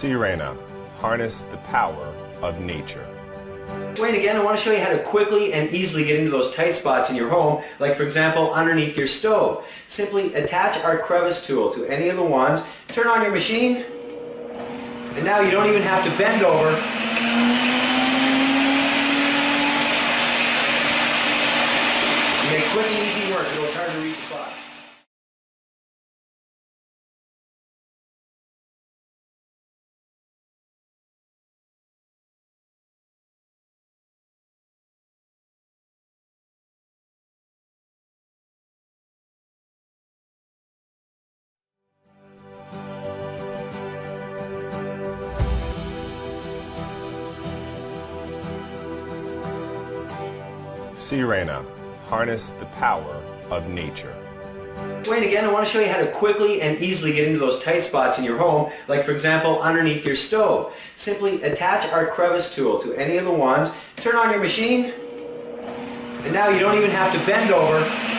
Sirena, harness the power of nature. Wait, again, I want to show you how to quickly and easily get into those tight spots in your home, like for example, underneath your stove. Simply attach our crevice tool to any of the wands, turn on your machine, and now you don't even have to bend over. You make quick and easy work, it'll hard to reach spots. Sirena, harness the power of nature. Wait, again, I want to show you how to quickly and easily get into those tight spots in your home, like for example, underneath your stove. Simply attach our crevice tool to any of the wands, turn on your machine, and now you don't even have to bend over.